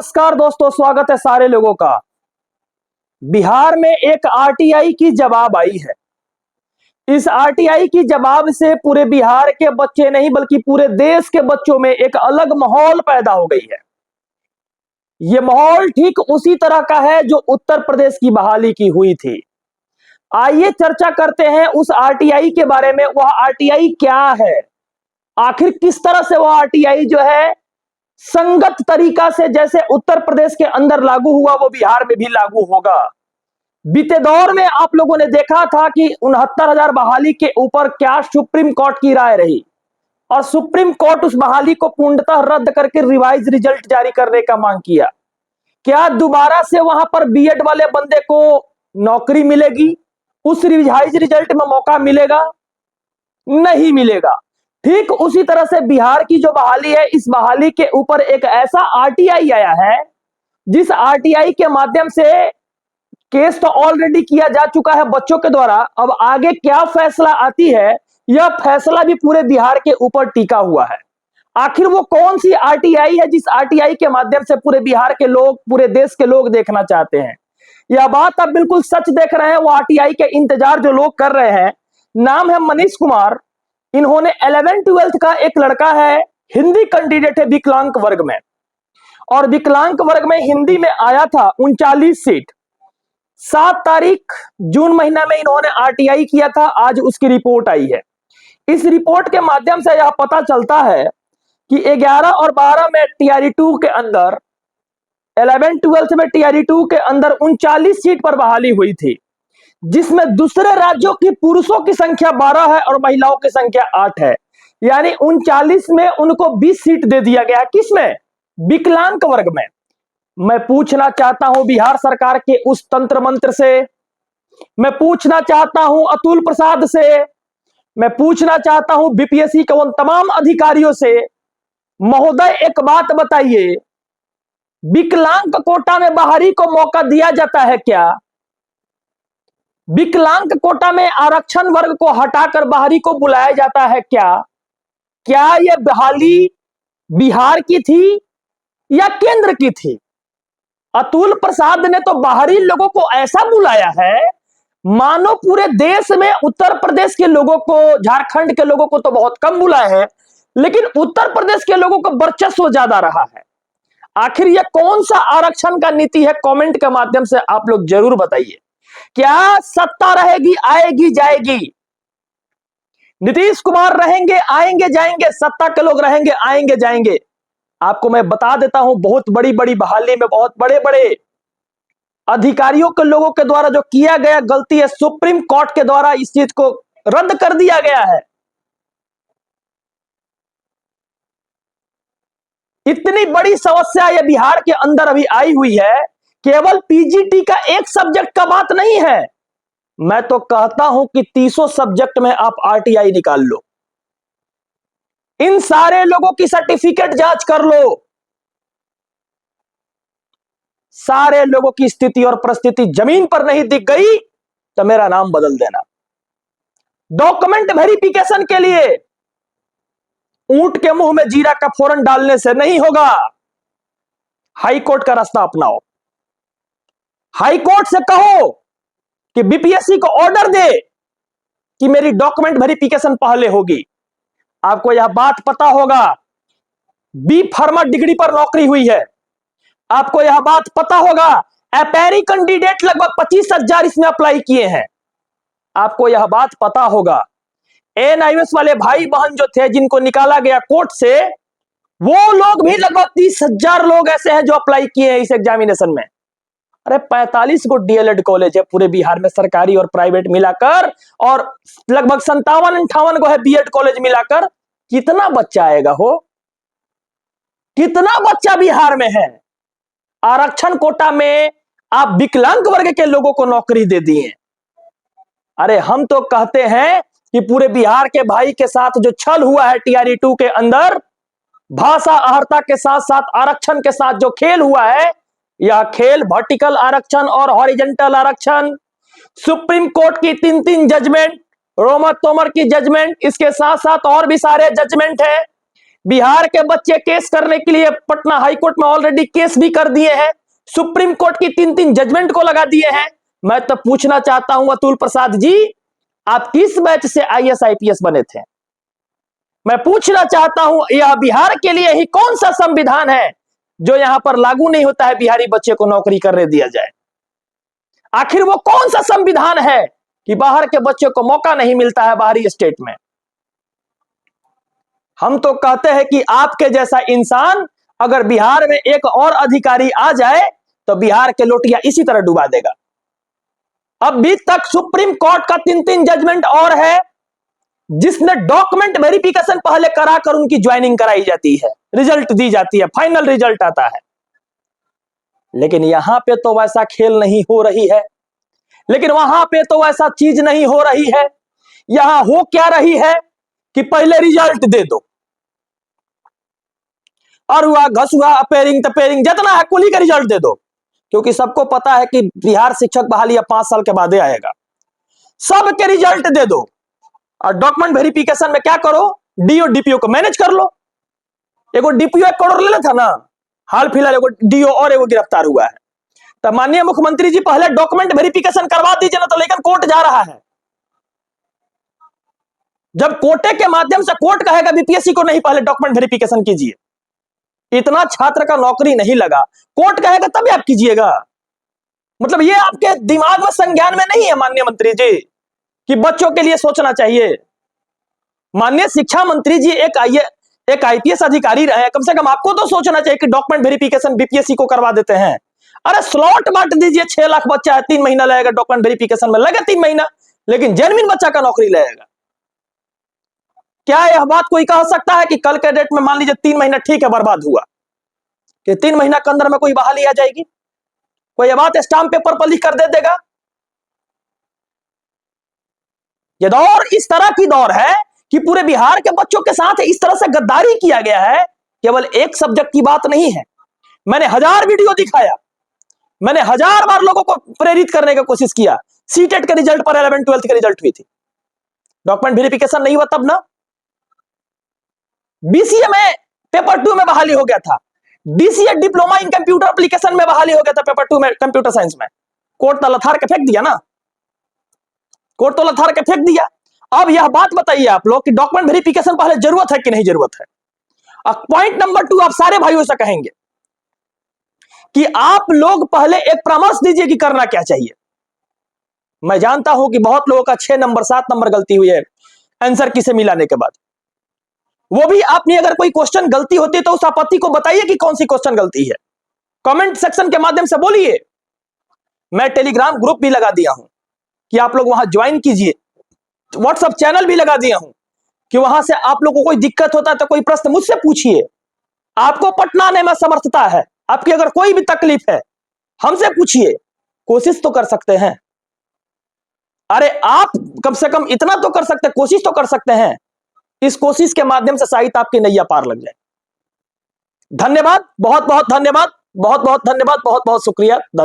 नमस्कार दोस्तों, स्वागत है सारे लोगों का। बिहार में एक आरटीआई की जवाब आई है। इस आरटीआई की जवाब से पूरे बिहार के बच्चे नहीं बल्कि पूरे देश के बच्चों में एक अलग माहौल पैदा हो गई है। यह माहौल ठीक उसी तरह का है जो उत्तर प्रदेश की बहाली की हुई थी। आइए चर्चा करते हैं उस आरटीआई के बारे में। वह आरटीआई क्या है, आखिर किस तरह से वह आरटीआई जो है संगत तरीका से जैसे उत्तर प्रदेश के अंदर लागू हुआ वो बिहार में भी लागू होगा। बीते दौर में आप लोगों ने देखा था कि 69,000 बहाली के ऊपर क्या सुप्रीम कोर्ट की राय रही और सुप्रीम कोर्ट उस बहाली को पूर्णतः रद्द करके रिवाइज रिजल्ट जारी करने का मांग किया। क्या दोबारा से वहां पर बीएड वाले बंदे को नौकरी मिलेगी? उस रिवाइज रिजल्ट में मौका मिलेगा? नहीं मिलेगा। ठीक उसी तरह से बिहार की जो बहाली है, इस बहाली के ऊपर एक ऐसा आरटीआई आया है जिस आरटीआई के माध्यम से केस तो ऑलरेडी किया जा चुका है बच्चों के द्वारा। अब आगे क्या फैसला आती है, यह फैसला भी पूरे बिहार के ऊपर टिका हुआ है। आखिर वो कौन सी आरटीआई है जिस आरटीआई के माध्यम से पूरे बिहार के लोग, पूरे देश के लोग देखना चाहते हैं? यह बात आप बिल्कुल सच देख रहे हैं। वो आरटीआई के इंतजार जो लोग कर रहे हैं, नाम है मनीष कुमार। इन्होंने 11th-12th का एक लड़का है, हिंदी कैंडिडेट है विकलांग वर्ग में, और विकलांग वर्ग में हिंदी में आया था 39 सीट। 7 तारीख जून महीना में इन्होंने आरटीआई किया था। आज उसकी रिपोर्ट आई है। इस रिपोर्ट के माध्यम से यह पता चलता है कि 11 और 12 में टीआरई-2 के अंदर, 11th-12th में टीआरई-2 के अंदर 39 सीट पर बहाली हुई थी, जिसमें दूसरे राज्यों की पुरुषों की संख्या 12 है और महिलाओं की संख्या 8 है। यानी 39 में उनको 20 सीट दे दिया गया। किसमें? विकलांग वर्ग में। मैं पूछना चाहता हूं बिहार सरकार के उस तंत्र मंत्र से, मैं पूछना चाहता हूं अतुल प्रसाद से, मैं पूछना चाहता हूं बीपीएससी के उन तमाम अधिकारियों से, महोदय एक बात बताइए, विकलांग कोटा में बाहरी को मौका दिया जाता है क्या? विकलांग कोटा में आरक्षण वर्ग को हटाकर बाहरी को बुलाया जाता है क्या? क्या यह बहाली बिहार की थी या केंद्र की थी? अतुल प्रसाद ने तो बाहरी लोगों को ऐसा बुलाया है मानो पूरे देश में उत्तर प्रदेश के लोगों को, झारखंड के लोगों को तो बहुत कम बुलाया है, लेकिन उत्तर प्रदेश के लोगों का वर्चस्व ज्यादा रहा है। आखिर यह कौन सा आरक्षण का नीति है? कमेंट के माध्यम से आप लोग जरूर बताइए। क्या सत्ता रहेगी, आएगी जाएगी? नीतीश कुमार रहेंगे, आएंगे जाएंगे, सत्ता के लोग रहेंगे, आएंगे जाएंगे। आपको मैं बता देता हूं, बहुत बड़ी बड़ी बहाली में बहुत बड़े बड़े अधिकारियों के लोगों के द्वारा जो किया गया गलती है, सुप्रीम कोर्ट के द्वारा इस चीज को रद्द कर दिया गया है। इतनी बड़ी समस्या यह बिहार के अंदर अभी आई हुई है। केवल पीजीटी का एक सब्जेक्ट का बात नहीं है। मैं तो कहता हूं कि 30 सब्जेक्ट में आप आरटीआई निकाल लो, इन सारे लोगों की सर्टिफिकेट जांच कर लो, सारे लोगों की स्थिति और परिस्थिति जमीन पर नहीं दिख गई तो मेरा नाम बदल देना। डॉक्यूमेंट वेरिफिकेशन के लिए ऊंट के मुंह में जीरा का फोरन डालने से नहीं होगा। हाई कोर्ट का रास्ता अपनाओ। हाई कोर्ट से कहो कि बीपीएससी को ऑर्डर दे कि मेरी डॉक्यूमेंट वेरिफिकेशन पहले होगी। आपको यह बात पता होगा, बी फार्मा डिग्री पर नौकरी हुई है। आपको यह बात पता होगा, अपैरी कैंडिडेट लगभग 25,000 इसमें अप्लाई किए हैं। आपको यह बात पता होगा, एनआईएस वाले भाई बहन जो थे जिनको निकाला गया कोर्ट से, वो लोग भी लगभग 30,000 लोग ऐसे हैं जो अप्लाई किए हैं इस एग्जामिनेशन में। अरे 45 को डीएलएड कॉलेज है पूरे बिहार में, सरकारी और प्राइवेट मिलाकर, और लगभग 57-58 को है बीएड कॉलेज मिलाकर। कितना बच्चा आएगा हो? कितना बच्चा बिहार में है? आरक्षण कोटा में आप विकलांग वर्ग के लोगों को नौकरी दे दिए। अरे हम तो कहते हैं कि पूरे बिहार के भाई के साथ जो छल हुआ है टीआरई-2 के अंदर, भाषा अहर्ता के साथ साथ आरक्षण के साथ जो खेल हुआ है, यह खेल वर्टिकल आरक्षण और हॉरिजॉन्टल आरक्षण, सुप्रीम कोर्ट की 3-3 जजमेंट, रोमा तोमर की जजमेंट, इसके साथ साथ और भी सारे जजमेंट है, बिहार के बच्चे केस करने के लिए पटना हाईकोर्ट में ऑलरेडी केस भी कर दिए हैं, सुप्रीम कोर्ट की 3-3 जजमेंट को लगा दिए हैं। मैं तो पूछना चाहता हूं अतुल प्रसाद जी, आप किस बैच से आईएएस आईपीएस बने थे? मैं पूछना चाहता हूं यह बिहार के लिए ही कौन सा संविधान है जो यहां पर लागू नहीं होता है, बिहारी बच्चे को नौकरी करने दिया जाए? आखिर वो कौन सा संविधान है कि बाहर के बच्चे को मौका नहीं मिलता है बाहरी स्टेट में? हम तो कहते हैं कि आपके जैसा इंसान अगर बिहार में एक और अधिकारी आ जाए तो बिहार के लोटिया इसी तरह डुबा देगा। अभी तक सुप्रीम कोर्ट का 3-3 जजमेंट और है जिसमें डॉक्यूमेंट वेरिफिकेशन पहले कराकर उनकी ज्वाइनिंग कराई जाती है, रिजल्ट दी जाती है, फाइनल रिजल्ट आता है। लेकिन यहां पे तो वैसा खेल नहीं हो रही है, लेकिन वहां पे तो वैसा चीज नहीं हो रही है। यहां हो क्या रही है कि पहले रिजल्ट दे दो, और हुआ घसुआ अपेयरिंग तपेयरिंग जितना है कुल ही का रिजल्ट दे दो, क्योंकि सबको पता है कि बिहार शिक्षक बहाली 5 साल के बाद आएगा। सबके रिजल्ट दे दो और डॉक्यूमेंट वेरिफिकेशन में क्या करो, डीओ डीपीओ को मैनेज कर लो। एगो डीपीओ 1 करोड़ ले था ना, हाल फिलहाल एगो डीओ और एगो गिरफ्तार हुआ है। तो माननीय मुख्यमंत्री जी पहले डॉक्यूमेंट वेरिफिकेशन करवा दीजिए ना, तो लेकिन कोर्ट जा रहा है। जब कोर्टे के माध्यम से कोर्ट कहेगा बीपीएससी को नहीं पहले डॉक्यूमेंट वेरिफिकेशन कीजिए, इतना छात्र का नौकरी नहीं लगा, कोर्ट कहेगा तभी आप कीजिएगा। मतलब ये आपके दिमाग में संज्ञान में नहीं है माननीय मंत्री जी कि बच्चों के लिए सोचना चाहिए। माननीय शिक्षा मंत्री जी एक आईपीएस अधिकारी रहे, कम से कम आपको तो सोचना चाहिए कि डॉक्यूमेंट वेरिफिकेशन बीपीएससी को करवा देते हैं। अरे स्लॉट बांट दीजिए, 6 लाख बच्चा है, 3 महीना लगेगा डॉक्यूमेंट वेरिफिकेशन में, लगे 3 महीना, लेकिन जेन्युइन बच्चा का नौकरी लगेगा। क्या यह बात कोई कह सकता है कि कल के डेट में मान लीजिए 3 महीना ठीक है बर्बाद हुआ, कि 3 महीना के अंदर में कोई बहाली आ जाएगी? कोई यह बात स्टाम्प पेपर पर लिख कर दे देगा? यह दौर इस तरह की दौर है कि पूरे बिहार के बच्चों के साथ इस तरह से गद्दारी किया गया है। केवल एक सब्जेक्ट की बात नहीं है, मैंने 1000 वीडियो दिखाया, मैंने 1000 बार लोगों को प्रेरित करने की कोशिश किया। सीटेट के रिजल्ट पर 11-12 के रिजल्ट हुई थी, डॉक्यूमेंट वेरिफिकेशन नहीं हुआ तब ना। बीसीए में पेपर 2 में बहाली हो गया था, DCA diploma in computer application में बहाली हो गया था पेपर 2 में कंप्यूटर साइंस में। कोर्ट तो लथार के फेंक दिया ना, कोर्ट तो लथार के फेंक दिया। अब यह बात बताइए आप लोग कि डॉक्यूमेंट वेरिफिकेशन पहले जरूरत है कि नहीं जरूरत है? अब पॉइंट नंबर 2 आप सारे भाइयों से कहेंगे कि आप लोग पहले एक परामर्श दीजिए कि करना क्या चाहिए। मैं जानता हूं कि बहुत लोगों का 6 नंबर 7 नंबर गलती हुई है आंसर की से मिलाने के बाद। वो भी आपने अगर कोई क्वेश्चन गलती होती है तो उस आपत्ति को बताइए कि कौन सी क्वेश्चन गलती है, कमेंट सेक्शन के माध्यम से बोलिए। मैं टेलीग्राम ग्रुप भी लगा दिया हूं कि आप लोग वहां ज्वाइन कीजिए, व्हाट्सएप चैनल भी लगा दिया हूं कि वहां से आप लोगों को कोई दिक्कत होता है तो कोई प्रश्न मुझसे पूछिए। आपको पटना आने में समर्थता है, आपकी अगर कोई भी तकलीफ है हमसे पूछिए, कोशिश तो कर सकते हैं। अरे आप कम से कम इतना तो कर सकते, कोशिश तो कर सकते हैं। इस कोशिश के माध्यम से शायद आपकी नैया पार लग जाए। धन्यवाद, बहुत बहुत धन्यवाद, बहुत बहुत धन्यवाद, बहुत बहुत शुक्रिया, धन्यवाद।